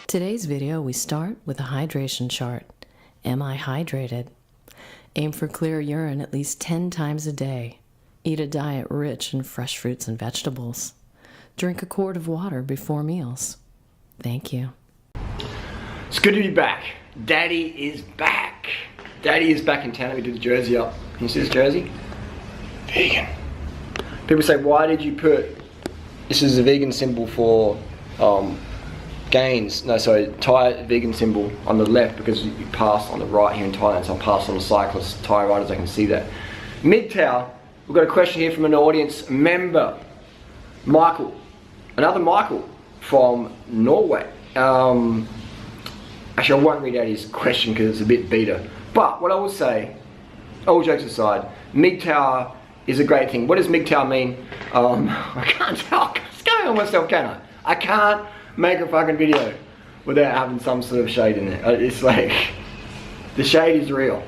Today's video, we start with a hydration chart. Am I hydrated? Aim for clear urine at least 10 times a day. Eat a diet rich in fresh fruits and vegetables. Drink a quart of water before meals. Thank you. It's good to be back. Daddy is back. Daddy is back in town. Let me do the jersey up. Can you see this jersey? Vegan. People say, why did you put, this is a vegan symbol for gains, no, sorry, Thai vegan symbol on the left because you pass on the right here in Thailand, so I pass on the cyclists, Thai riders, I can see that. MGTOW, we've got a question here from an audience member, Michael, another Michael from Norway. Actually, I won't read out his question because it's a bit beta, but what I will say, all jokes aside, MGTOW is a great thing. What does MGTOW mean? I can't tell, it's going on myself, can I? I can't make a fucking video without having some sort of shade in it. It's like, the shade is real.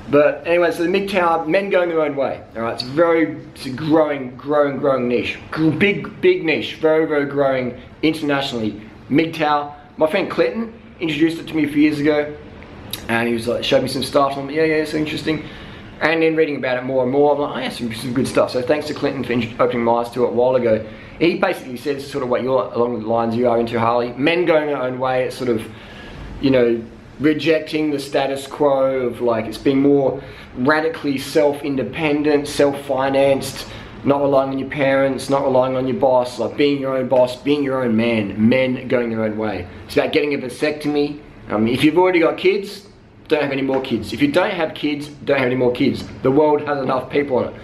But anyway, so the MGTOW, men going their own way. Alright, it's a growing niche. Big niche, very growing internationally. MGTOW, my friend Clinton introduced it to me a few years ago, and he was like, showed me some stuff, and I'm like, yeah, it's interesting. And then reading about it more and more, I'm like, oh yeah, some good stuff. So thanks to Clinton for opening my eyes to it a while ago. He basically says sort of what you're, along the lines you are into, Harley. Men going their own way, it's sort of, you know, rejecting the status quo of like, it's being more radically self-independent, self-financed, not relying on your parents, not relying on your boss, like being your own boss, being your own man, men going their own way. It's about getting a vasectomy. If you've already got kids, don't have any more kids. If you don't have kids, don't have any more kids. The world has enough people on it.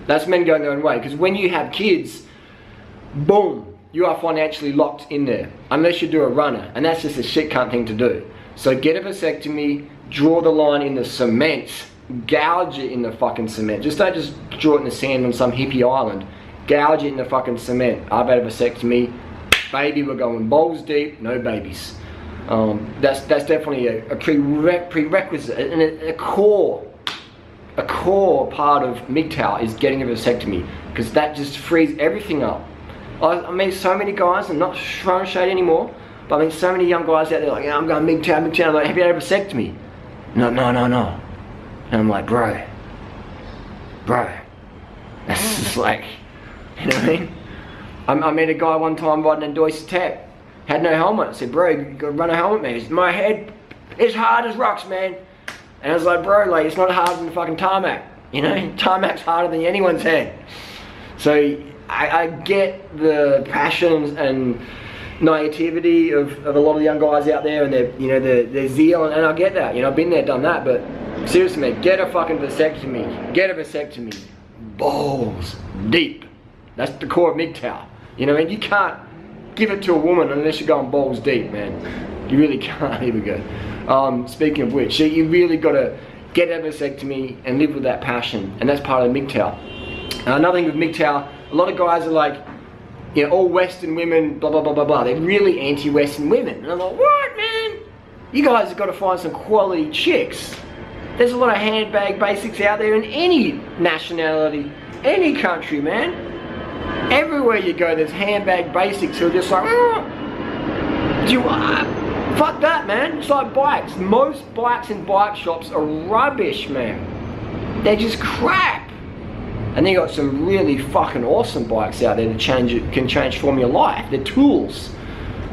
That's men going their own way, because when you have kids, boom, you are financially locked in there, unless you do a runner, and that's just a shit cunt thing to do. So get a vasectomy, draw the line in the cement, gouge it in the fucking cement. Just don't just draw it in the sand on some hippie island. Gouge it in the fucking cement. I've had a vasectomy, baby, we're going balls deep, no babies. That's definitely a prerequisite and a core part of MGTOW is getting a vasectomy, because that just frees everything up. I mean, so many guys, I'm not throwing shade anymore, but I mean, so many young guys out there like, yeah, I'm going MGTOW, I'm like, have you had a vasectomy? No. And I'm like, bro, that's just like, you know what I mean? I met a guy one time riding in Deutsche Tech, had no helmet. I said, bro, you gotta run a helmet, man. He said, my head is hard as rocks, man. And I was like, bro, like, it's not harder than fucking tarmac, you know? Tarmac's harder than anyone's head. So I get the passions and naivety of a lot of the young guys out there, and their zeal, and I get that, you know, I've been there, done that, but seriously, man, get a fucking vasectomy, balls deep. That's the core of MGTOW. You know what I mean? You can't give it to a woman unless you're going balls deep, man. You really can't. Here we go. Speaking of which, you really got to get a vasectomy and live with that passion, and that's part of MGTOW. Another thing with MGTOW, a lot of guys are like, you know, all Western women, blah, blah, blah, blah, blah. They're really anti-Western women. And I'm like, what, man? You guys have got to find some quality chicks. There's a lot of handbag basics out there in any nationality, any country, man. Everywhere you go, there's handbag basics who are just like, fuck that, man. It's like bikes. Most bikes in bike shops are rubbish, man. They're just crap. And then you got some really fucking awesome bikes out there that can transform your life. They're tools.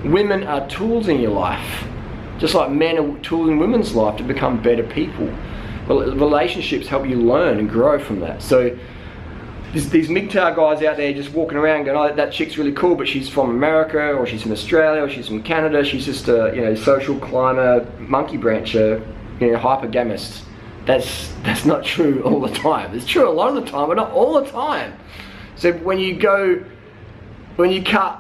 Women are tools in your life. Just like men are tools in women's life to become better people. Well, relationships help you learn and grow from that. So these MGTOW guys out there just walking around going, oh, that chick's really cool, but she's from America, or she's from Australia, or she's from Canada, she's just a social climber, monkey brancher, hypergamist. That's not true all the time. It's true a lot of the time, but not all the time. So when you cut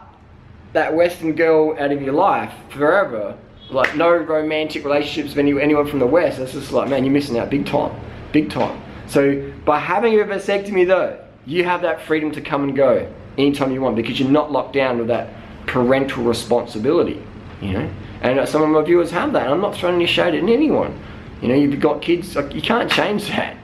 that Western girl out of your life forever, like no romantic relationships with anyone from the West, that's just like, man, you're missing out big time, big time. So by having a vasectomy though, you have that freedom to come and go anytime you want, because you're not locked down with that parental responsibility, you know. And some of my viewers have that, and I'm not throwing any shade at anyone. You know, you've got kids, like, you can't change that.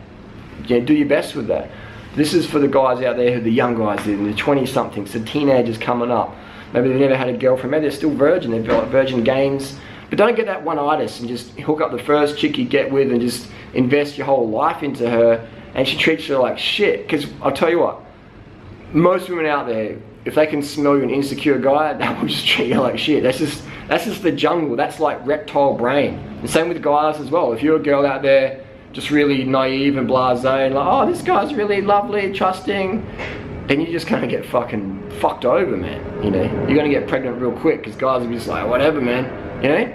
You know, do your best with that. This is for the guys out there, who the young guys, the 20-somethings, the teenagers coming up. Maybe they've never had a girlfriend, maybe they're still virgin, they've got virgin games. But don't get that one-itis and just hook up the first chick you get with and just invest your whole life into her and she treats you like shit. Because I'll tell you what, most women out there, if they can smell you an insecure guy, they will just treat you like shit. That's just the jungle. That's like reptile brain. And same with guys as well. If you're a girl out there just really naive and blasé and like, oh, this guy's really lovely, trusting, then you're just gonna get fucking fucked over, man. You know, you're gonna get pregnant real quick because guys will be just like, whatever, man. You know,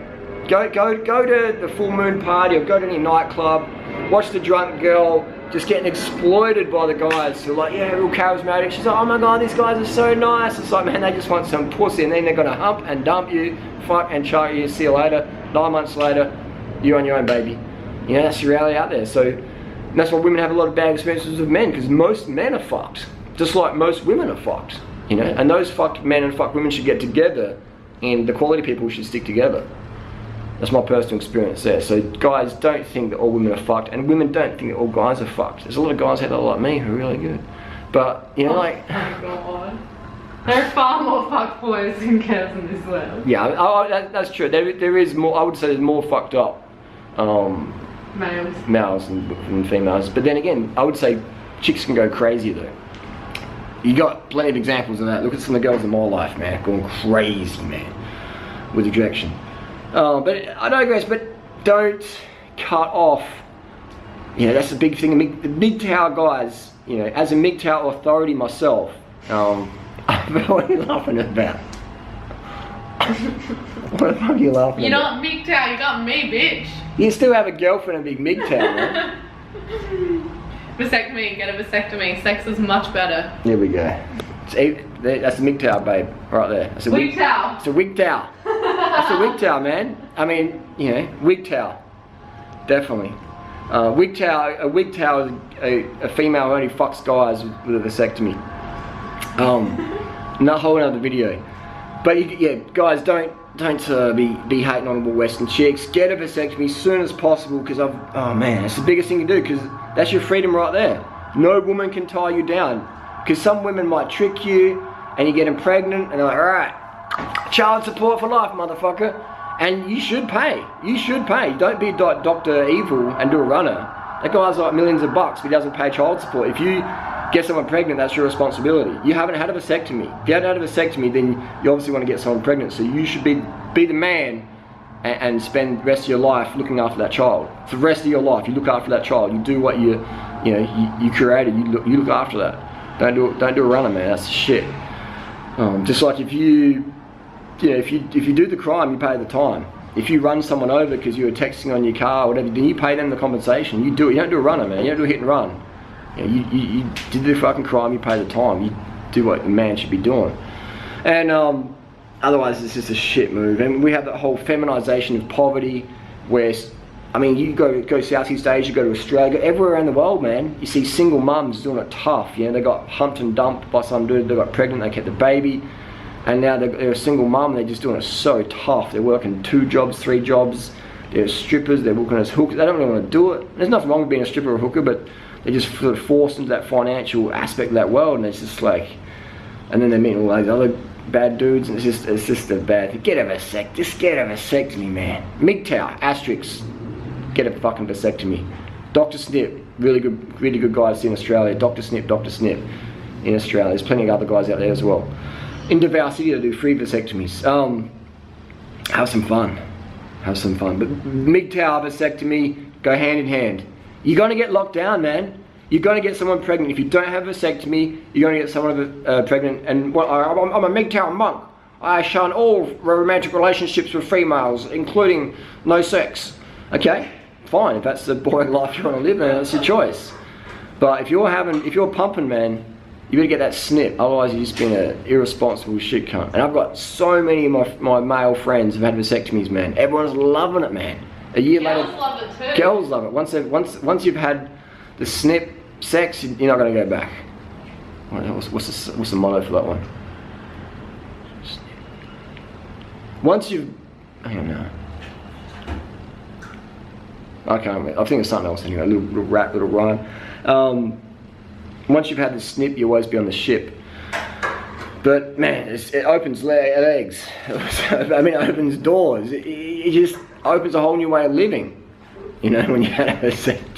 go to the full moon party or go to any nightclub, watch the drunk girl just getting exploited by the guys who are like, yeah, real charismatic. She's like, oh my god, these guys are so nice. It's like, man, they just want some pussy, and then they're gonna hump and dump you, fuck and chuck you, see you later. 9 months later, you're on your own, baby. You know, that's the reality out there. So that's why women have a lot of bad experiences with men, because most men are fucked, just like most women are fucked. You know, and those fucked men and fucked women should get together, and the quality people should stick together. That's my personal experience there. So guys, don't think that all women are fucked, and women don't think that all guys are fucked. There's a lot of guys out there like me who are really good, but you know, like, oh my god, there are far more fuck boys than girls in this world. Yeah, that's true. There is more. I would say there's more fucked up males than females. But then again, I would say chicks can go crazy though. You got plenty of examples of that. Look at some of the girls in my life, man, going crazy, man, with ejection. But I digress. But don't cut off. You know, that's the big thing. The MGTOW guys. You know, as a MGTOW authority myself, what are you laughing about? What the fuck are you laughing You're about? not MGTOW, you got me, bitch. You still have a girlfriend and big MGTOW, man. Vasectomy, get a vasectomy. Sex is much better. There we go. That's the MGTOW, babe, right there. That's a MGTOW. It's a MGTOW. That's a MGTOW, man. I mean, you know, MGTOW. Definitely. A MGTOW is a female who only fucks guys with a vasectomy. Not a whole other video. But yeah, guys, don't be hating on all Western chicks. Get a vasectomy as soon as possible, because oh man, it's the biggest thing you do, because that's your freedom right there. No woman can tie you down, because some women might trick you and you get them pregnant and they're like, alright, child support for life, motherfucker. And you should pay. You should pay. Don't be Dr. Evil and do a runner. That guy's like millions of bucks, but he doesn't pay child support. If you get someone pregnant, that's your responsibility. You haven't had a vasectomy. If you haven't had a vasectomy, then you obviously want to get someone pregnant. So you should be the man and spend the rest of your life looking after that child. For the rest of your life, you look after that child. You do what you created. You look after that. Don't do a runner, man. That's shit. Just like if you do the crime, you pay the time. If you run someone over because you were texting on your car or whatever, then you pay them the compensation. You do it. You don't do a runner, man. You don't do a hit and run. You did the fucking crime, you pay the time. You do what the man should be doing. And otherwise it's just a shit move. And we have that whole feminization of poverty, where, I mean, you go Southeast Asia, you go to Australia, go everywhere around the world, man. You see single mums doing it tough. You know, they got humped and dumped by some dude, they got pregnant, they kept the baby, and now they're a single mum, and they're just doing it so tough. They're working 2 jobs, 3 jobs, they're strippers, they're working as hookers. They don't really want to do it. There's nothing wrong with being a stripper or a hooker, but they just sort of forced into that financial aspect of that world, and it's just like, and then they're meeting all those other bad dudes, and it's just a bad thing. Just get a vasectomy, man. MGTOW, asterisk, get a fucking vasectomy. Dr. Snip, really good guys in Australia. Dr. Snip in Australia. There's plenty of other guys out there as well. In Davao City, they do free vasectomies. Have some fun. But MGTOW, vasectomy, go hand in hand. You're gonna get locked down, man. You're gonna get someone pregnant. If you don't have a vasectomy, you're gonna get someone pregnant. And I'm a MGTOW monk. I shun all romantic relationships with females, including no sex. Okay, fine. If that's the boring life you want to live, man, that's your choice. But if you're pumping, man, you better get that snip. Otherwise, you're just being an irresponsible shit cunt. And I've got so many of my male friends who've had vasectomies, man. Everyone's loving it, man. A year later, Girls love it too. Girls love it. Once you've had the snip sex, you're not going to go back. What's the motto for that one? Once you've, I don't know. I can't remember. I think it's something else anyway, a little rap, little rhyme. Once you've had the snip, you'll always be on the ship. But man, it opens legs. I mean, it opens doors. It just opens a whole new way of living. You know, when you have a vasectomy.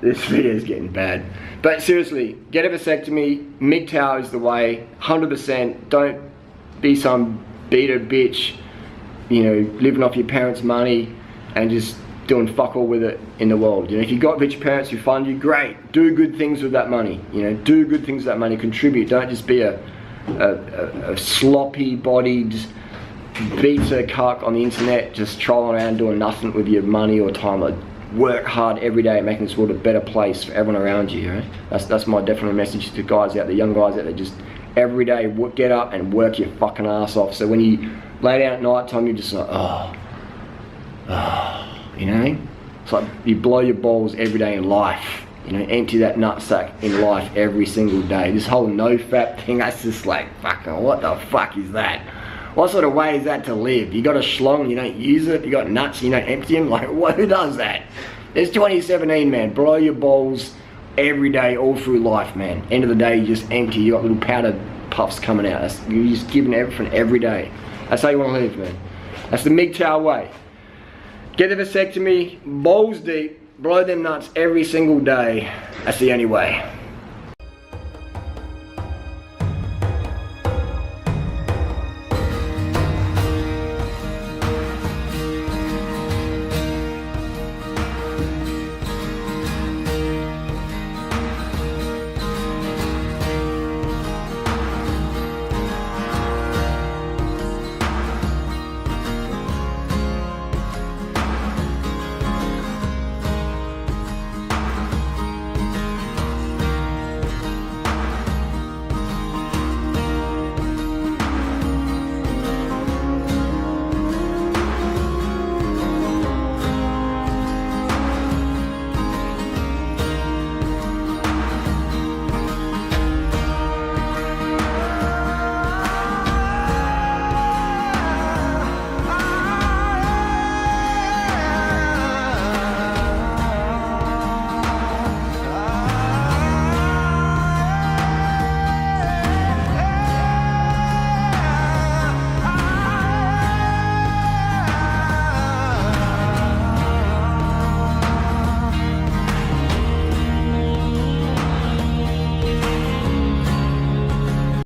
This video is getting bad. But seriously, get a vasectomy. MGTOW is the way, 100%. Don't be some beta bitch, you know, living off your parents' money and just doing fuck all with it in the world. You know, if you got rich parents who fund you, great. Do good things with that money. You know, do good things with that money. Contribute. Don't just be a sloppy-bodied beta cuck on the internet, just trolling around doing nothing with your money or time. Like, work hard every day at making this world a better place for everyone around you. Right? That's my definite message to guys out there, young guys out there. Just every day, get up and work your fucking ass off. So when you lay down at night time, you're just like, you know? It's like you blow your balls every day in life. You know, empty that nutsack in life every single day. This whole no-fap thing, that's just like, fucking, what the fuck is that? What sort of way is that to live? You got a schlong and you don't use it? You got nuts and you don't empty them? Like, what, who does that? It's 2017, man. Blow your balls every day, all through life, man. End of the day, you just empty. You got little powder puffs coming out. You're just giving everything every day. That's how you want to live, man. That's the MGTOW way. Get the vasectomy, balls deep, blow them nuts every single day. That's the only way.